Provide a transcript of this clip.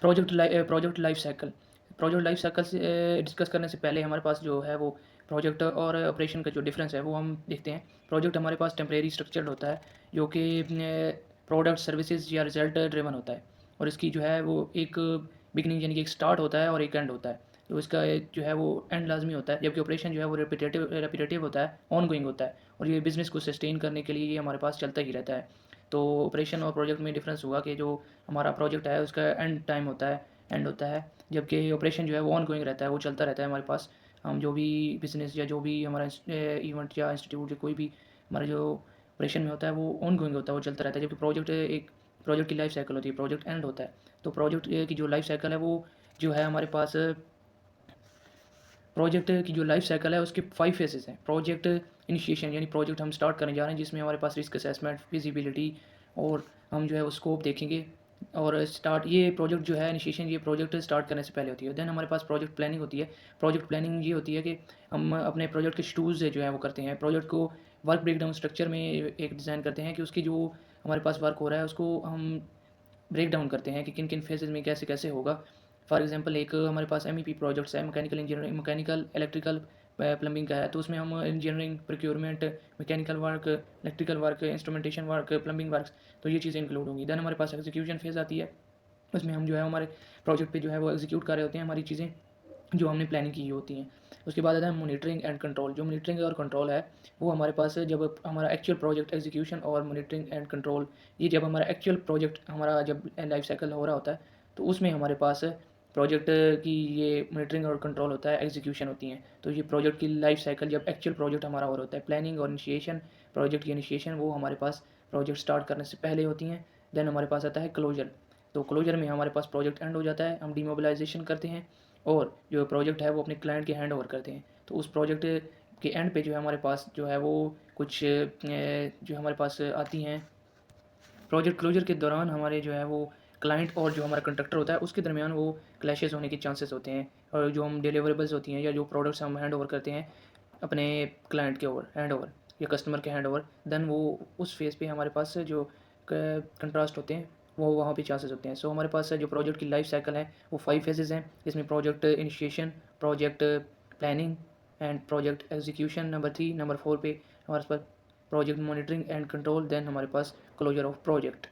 Project life cycle. Project life cycle से discuss करने से पहले हमारे पास जो है वो प्रोजेक्ट और ऑपरेशन का जो डिफरेंस है वो हम देखते हैं। प्रोजेक्ट हमारे पास टेम्परेरी स्ट्रक्चर्ड होता है, जो कि प्रोडक्ट सर्विसेज या रिजल्ट ड्रिवन होता है, और इसकी जो है वो एक बिगनिंग यानी कि एक स्टार्ट होता है और एक एंड होता है। तो इसका जो है वो एंड लाजमी होता है, जबकि ऑपरेशन जो है वो रेपिटेटिव होता है, ऑन गोइंग होता है, और ये बिज़नेस को सस्टेन करने के लिए ये हमारे पास चलता ही रहता है। तो ऑपरेशन और प्रोजेक्ट में डिफरेंस हुआ कि जो हमारा प्रोजेक्ट है उसका एंड टाइम होता है, एंड होता है, जबकि ऑपरेशन जो है वो ऑन गोइंग रहता है, वो चलता रहता है हमारे पास। हम जो भी बिज़नेस या जो भी हमारा इवेंट या इंस्टीट्यूट या कोई भी हमारा जो ऑपरेशन में होता है वो ऑन गोइंग होता है, वो चलता रहता है, जबकि प्रोजेक्ट की लाइफ साइकिल होती है, प्रोजेक्ट एंड होता है। तो प्रोजेक्ट की जो लाइफ साइकिल है वो जो है हमारे पास, प्रोजेक्ट की जो लाइफ साइकिल है उसके 5 फेजेस हैं। प्रोजेक्ट इनिशिएशन यानी प्रोजेक्ट हम स्टार्ट करने जा रहे हैं, जिसमें हमारे पास रिस्क असेसमेंट, फिजिबिलिटी, और हम जो है वो स्कोप देखेंगे। और स्टार्ट ये प्रोजेक्ट जो है इनिशिएशन, ये प्रोजेक्ट स्टार्ट करने से पहले होती है। देन हमारे पास प्रोजेक्ट प्लानिंग होती है। प्रोजेक्ट प्लानिंग ये होती है कि हम अपने प्रोजेक्ट के शेड्यूल्स जो है वो करते हैं, प्रोजेक्ट को वर्क ब्रेकडाउन स्ट्रक्चर में एक डिज़ाइन करते हैं कि उसकी जो हमारे पास वर्क हो रहा है उसको हम ब्रेक डाउन करते हैं कि किन किन फेजेज़ में कैसे कैसे होगा। फॉर एग्जांपल एक हमारे पास एमईपी प्रोजेक्ट्स है, mechanical engineering, mechanical electrical plumbing का है, तो उसमें हम engineering, procurement, mechanical work, electrical work, instrumentation work, plumbing works, तो ये चीज़ें इंक्लूड होंगी। देन हमारे पास एग्जीक्यूशन फेज़ आती है, उसमें हम जो है हमारे प्रोजेक्ट पे जो है वो एग्जीक्यूट कर रहे होते हैं हमारी चीज़ें जो हमने प्लानिंग की होती हैं। उसके बाद आता है मॉनिटरिंग एंड कंट्रोल। जो मॉनिटरिंग और कंट्रोल है वो हमारे पास है जब हमारा एक्चुअल प्रोजेक्ट एग्जीक्यूशन और मॉनिटरिंग एंड कंट्रोल, ये जब हमारा एक्चुअल प्रोजेक्ट हमारा जब लाइफ साइकिल हो रहा होता है, तो उसमें हमारे पास प्रोजेक्ट की ये मॉनिटरिंग और कंट्रोल होता है, एग्जीक्यूशन होती हैं। तो ये प्रोजेक्ट की लाइफ साइकिल जब एक्चुअल प्रोजेक्ट हमारा हो रहा होता है, प्लानिंग और इनिशिएशन, प्रोजेक्ट की इनिशिएशन वो हमारे पास प्रोजेक्ट स्टार्ट करने से पहले होती हैं। देन हमारे पास आता है क्लोजर। तो क्लोजर में हमारे पास प्रोजेक्ट एंड हो जाता है, हम डीमोबिलाइजेशन करते हैं और जो प्रोजेक्ट है वो अपने क्लाइंट के हैंड ओवर करते हैं। तो उस प्रोजेक्ट के एंड पे जो है हमारे पास जो है वो कुछ जो हमारे पास आती हैं। प्रोजेक्ट क्लोजर के दौरान हमारे जो है वो क्लाइंट और जो हमारा कंट्रैक्टर होता है उसके दरमियान वो क्लैशेस होने के चांसेस होते हैं, और जो हम डिलीवरेबल्स होती हैं या जो प्रोडक्ट्स हम हैंड ओवर करते हैं अपने क्लाइंट के ओवर हैंड ओवर या कस्टमर के हैंड ओवर, देन वो उस फेज़ पे हमारे पास जो कंट्रास्ट होते हैं वो वहाँ पे चांसेस होते हैं। सो हमारे पास जो प्रोजेक्ट की लाइफ साइकिल है वो 5 फेजेज़ हैं, इसमें project initiation, project planning and project execution number 3, number 4 पे हमारे पास project monitoring and control, then हमारे पास क्लोजर ऑफ प्रोजेक्ट।